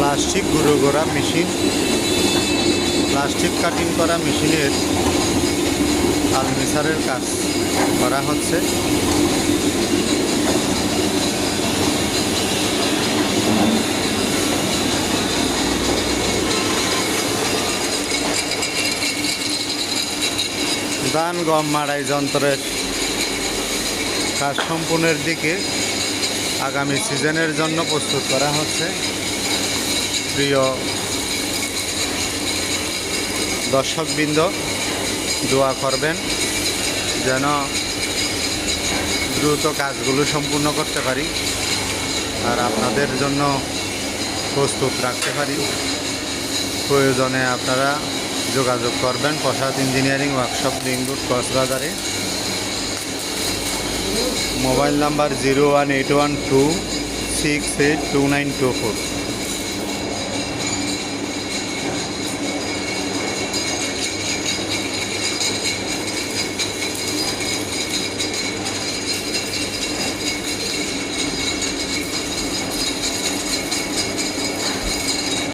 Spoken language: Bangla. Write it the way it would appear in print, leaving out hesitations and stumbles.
প্লাস্টিক গুঁড়ো করা মেশিন, প্লাস্টিক কাটিং করা মেশিনের আলমিসারের কাজ করা হচ্ছে। ধান গম মাড়াই যন্ত্রের কাজ সম্পূর্ণের দিকে আগামী সিজনের জন্য প্রস্তুত করা হচ্ছে। প্রিয় দর্শকবৃন্দ, দোয়া করবেন যেন দ্রুত কাজগুলো সম্পূর্ণ করতে পারি আর আপনাদের জন্য প্রস্তুত রাখতে পারি। প্রয়োজনে আপনারা যোগাযোগ করবেন প্রসাদ ইঞ্জিনিয়ারিং ওয়ার্কশপ, লিংক রোড, কক্সবাজারে। Mobile number 01812682924।